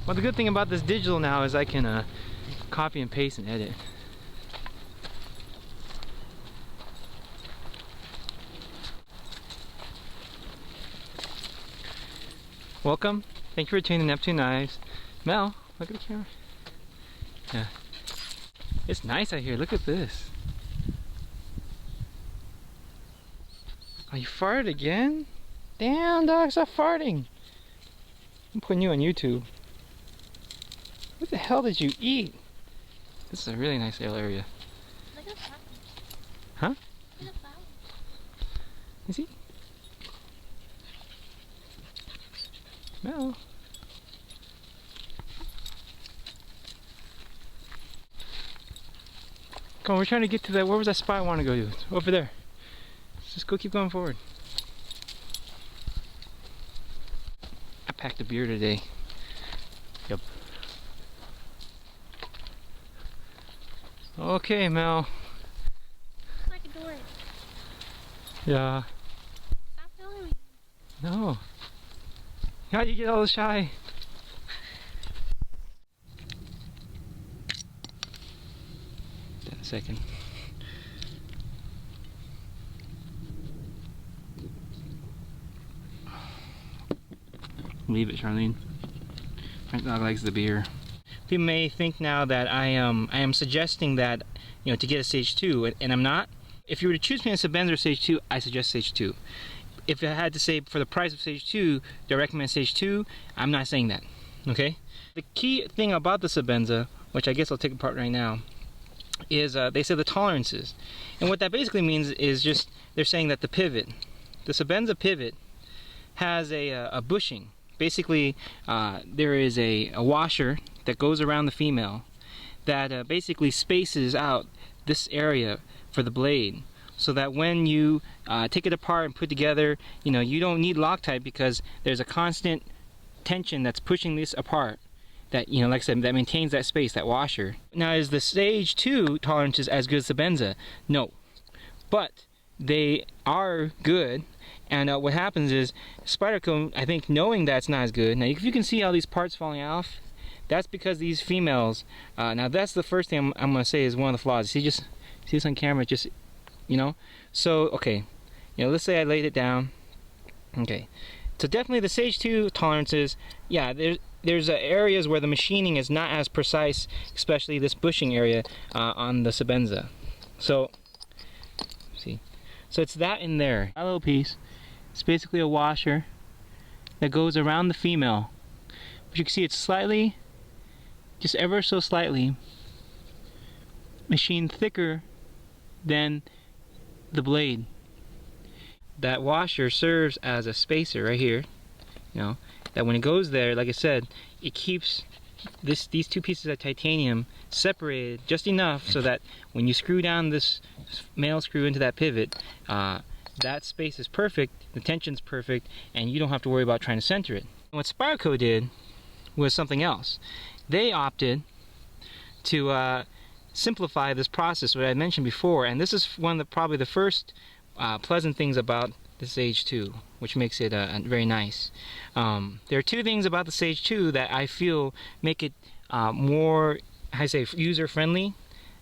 Well, the good thing about this digital now is I can copy and paste and edit. Welcome. Thank you for returning the Neptune knives. Mel, look at the camera. Yeah. It's nice out here. Look at this. Oh, you farted again? Damn, dog, stop farting. I'm putting you on YouTube. What the hell did you eat? This is a really nice little area. Look at the flowers. Huh? Look at the flowers. You see? Mel. Come on, we're trying to get to that. Where was that spot I want to go to? Over there. Let's just go keep going forward. I packed a beer today. Yep. Okay, Mel. It's like a door. Yeah. Stop filming me. No. How'd you get all shy? In a second. Leave it, Charlene. Frank dog likes the beer. People may think now that I am suggesting that, you know, to get a stage 2, and I'm not. If you were to choose between a Sebenza or stage 2, I suggest stage 2. If I had to say for the price of stage 2, do I recommend stage 2? I'm not saying that. Okay? The key thing about the Sebenza, which I guess I'll take apart right now, is they say the tolerances. And what that basically means is just they're saying that the pivot, the Sebenza pivot, has a bushing. Basically, there is a washer that goes around the female that basically spaces out this area for the blade, so that when you take it apart and put together, you know, you don't need Loctite because there's a constant tension that's pushing this apart. That, you know, like I said, that maintains that space, that washer. Now, is the stage 2 tolerances as good as Sebenza? No, but they are good. And what happens is, Spyderco, I think, knowing that's not as good. Now, if you can see all these parts falling off, that's because these females. Now, that's the first thing I'm going to say is one of the flaws. See this on camera, just, you know. So, okay, you know, let's say I laid it down. Okay, so definitely the stage 2 tolerances. Yeah, there's areas where the machining is not as precise, especially this bushing area on the Sebenza. So, see, so it's that in there. That little piece. It's basically a washer that goes around the female. But you can see it's slightly, just ever so slightly, machined thicker than the blade. That washer serves as a spacer right here, you know, that when it goes there, like I said, it keeps these two pieces of titanium separated just enough so that when you screw down this male screw into that pivot, that space is perfect, the tension's perfect, and you don't have to worry about trying to center it. What Spyderco did was something else. They opted to simplify this process, what I mentioned before, and this is one of probably the first pleasant things about the Sage 2, which makes it very nice. There are two things about the Sage 2 that I feel make it more, how I say, user-friendly,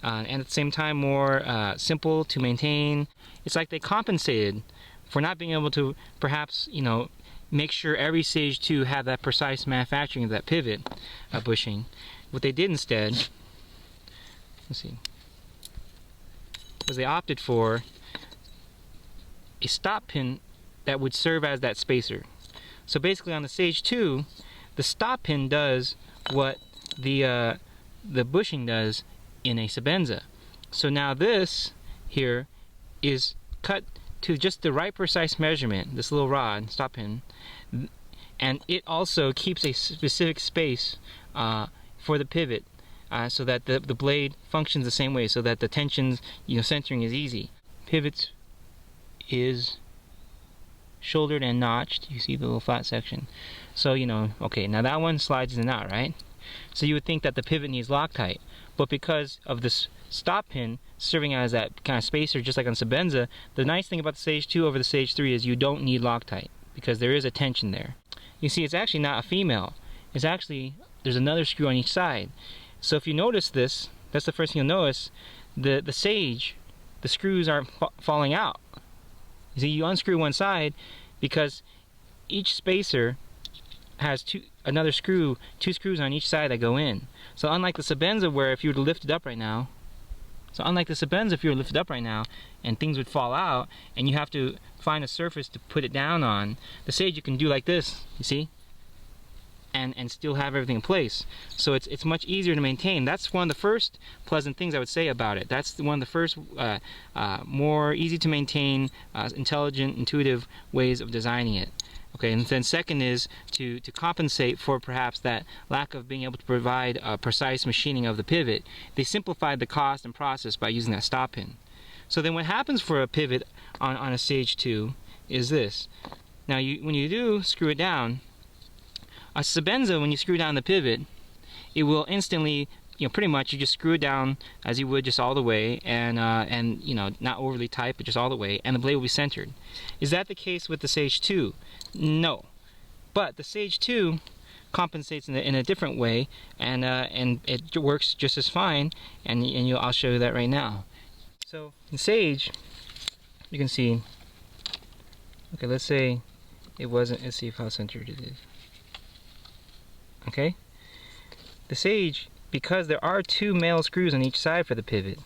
and at the same time more simple to maintain. It's like they compensated for not being able to perhaps, you know, make sure every Sage 2 had that precise manufacturing of that pivot bushing. What they did instead, let's see, was they opted for a stop pin that would serve as that spacer. So basically on the Sage 2, the stop pin does what the bushing does in a Sebenza. So now this here is cut to just the right precise measurement, this little rod, stop pin, and it also keeps a specific space for the pivot so that the blade functions the same way, so that the tensions, you know, centering is easy. Pivots is shouldered and notched. You see the little flat section. So, you know, okay, now that one slides in and out, right? So you would think that the pivot needs Loctite, but because of this stop pin serving as that kind of spacer, just like on Sebenza, the nice thing about the Sage 2 over the Sage 3 is you don't need Loctite, because there is a tension there. You see, it's actually not a female. It's actually there's another screw on each side. So if you notice this, that's the first thing you'll notice. The sage, the screws aren't falling out. You see, you unscrew one side because each spacer has two screws on each side that go in. So unlike the Sebenza, where if you were to lift it up right now, and things would fall out and you have to find a surface to put it down on, the sage you can do like this, you see, and still have everything in place. So it's much easier to maintain. That's one of the first pleasant things I would say about it. That's one of the first more easy to maintain, intelligent, intuitive ways of designing it. Okay, and then second is to compensate for perhaps that lack of being able to provide precise machining of the pivot. They simplified the cost and process by using that stop pin. So then what happens for a pivot on a Sage 2 is this. Now when you do screw it down, a Sebenza, when you screw down the pivot, it will instantly, pretty much you just screw it down as you would just all the way, and not overly tight, but just all the way, and the blade will be centered. Is that the case with the Sage 2? No, but the Sage 2 compensates in a different way, and it works just as fine, and I'll show you that right now. So in Sage, you can see. Okay, let's say it wasn't. Let's see how centered it is. Okay, the Sage, because there are two male screws on each side for the pivot,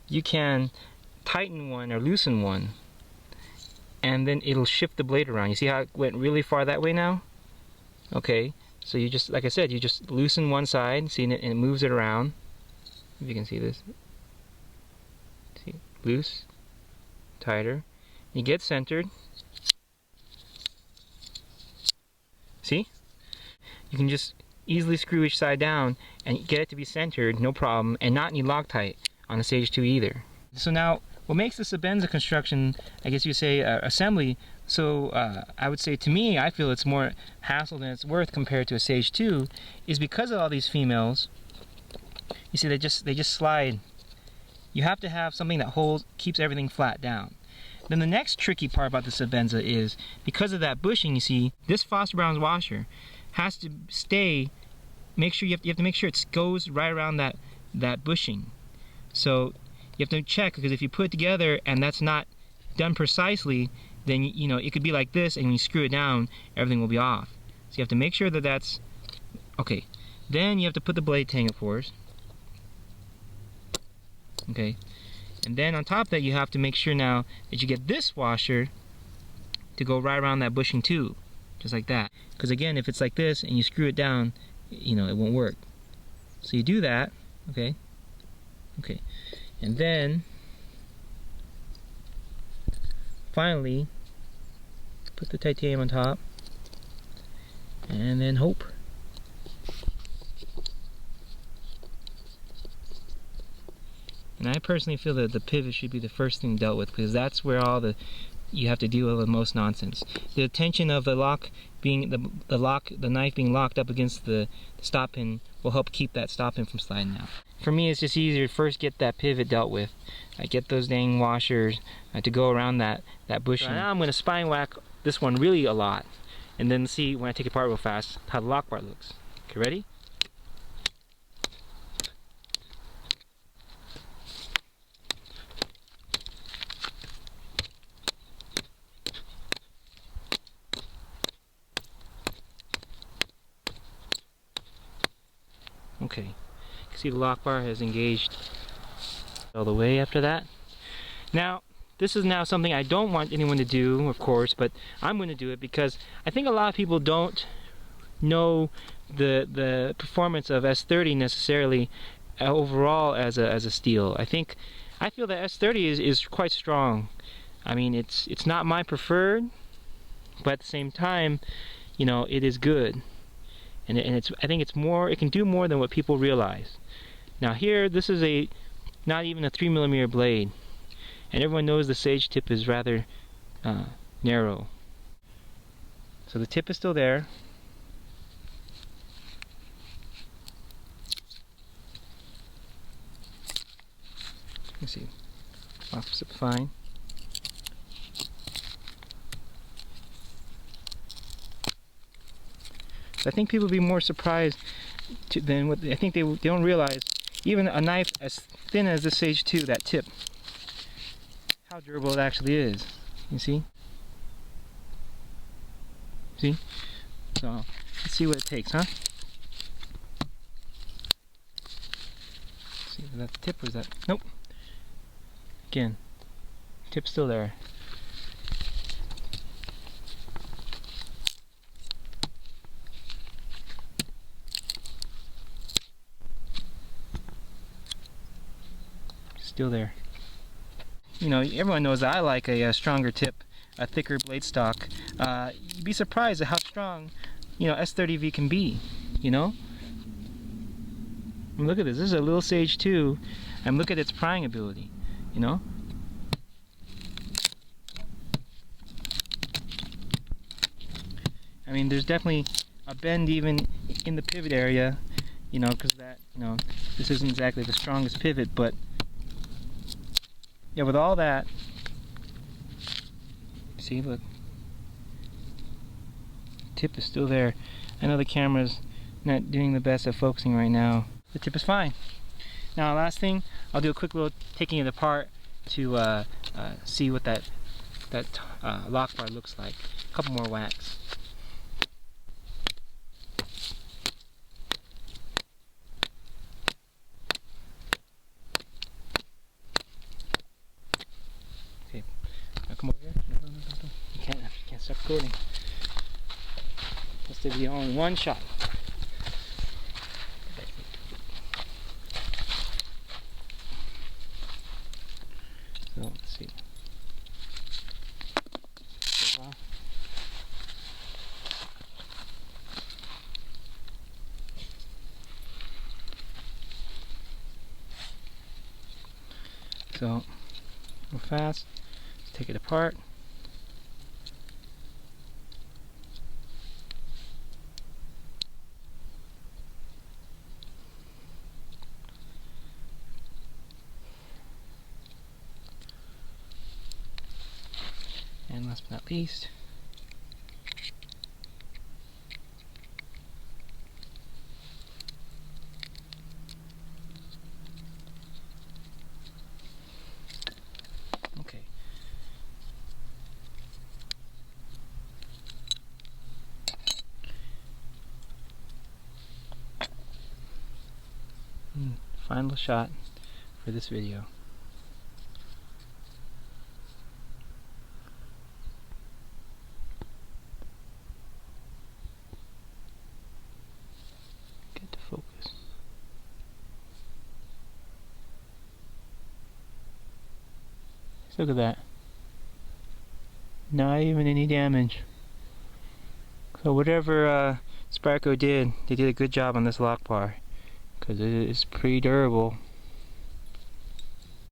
you can tighten one or loosen one, and then it'll shift the blade around. You see how it went really far that way now? Okay, so you just, like I said, you just loosen one side, see, and it moves it around. If you can see this. See, loose, tighter. You get centered. See? You can just easily screw each side down and get it to be centered, no problem, and not need Loctite on the Sage 2 either. So now, what makes the Sebenza construction, I guess you say, assembly, so I would say, to me, I feel it's more hassle than it's worth compared to a Sage 2, is because of all these females. You see, they just slide. You have to have something that keeps everything flat down. Then the next tricky part about the Sebenza is, because of that bushing, you see, this Foster Brown's washer has to stay, you have to make sure it goes right around that bushing. So you have to check, because if you put it together and that's not done precisely, then it could be like this, and when you screw it down, everything will be off. So you have to make sure that that's okay. Then you have to put the blade tang, of course. Okay, and then on top of that, you have to make sure now that you get this washer to go right around that bushing too, just like that. Because again, if it's like this and you screw it down, it won't work. So you do that, okay, and then finally put the titanium on top, and then hope. And I personally feel that the pivot should be the first thing dealt with, because that's where you have to deal with the most nonsense. The tension of the lock being the knife being locked up against the stop pin will help keep that stop pin from sliding out. For me, it's just easier to first get that pivot dealt with. I get those dang washers to go around that bushing. So now I'm going to spine whack this one really a lot, and then see when I take it apart real fast how the lock bar looks. Okay, ready? Okay, you can see the lock bar has engaged all the way after that. Now, this is now something I don't want anyone to do, of course, but I'm going to do it because I think a lot of people don't know the performance of S30 necessarily overall as a steel. I feel that S30 is quite strong. I mean, it's not my preferred, but at the same time, it is good. And I think it can do more than what people realize. Now here, this is not even a 3mm blade, and everyone knows the Sage tip is rather narrow. So the tip is still there. Let's see, locks it fine. I think people would be more surprised than what I think they don't realize. Even a knife as thin as this Sage 2, that tip, how durable it actually is. You see? See? So let's see what it takes, huh? Let's see, was that the tip or is that? Nope. Again, tip's still there. Still there. You know, everyone knows that I like a stronger tip, a thicker blade stock. You'd be surprised at how strong, you know, S30V can be, you know? And look at this. This is a little Sage 2, and look at its prying ability, you know? I mean, there's definitely a bend even in the pivot area, you know, because that, you know, this isn't exactly the strongest pivot, but yeah, with all that, see, look, tip is still there. I know the camera's not doing the best at focusing right now. The tip is fine. Now, last thing, I'll do a quick little taking it apart to see what that lock bar looks like. A couple more whacks. Okay, now come over here. No. You can't stop recording. Let's do the video in one shot. So let's see. So real fast. Let's take it apart. And last but not least, okay. Final shot for this video. Get to focus. Look at that. Not even any damage. So whatever spyderco did, they did a good job on this lock bar, because it is pretty durable.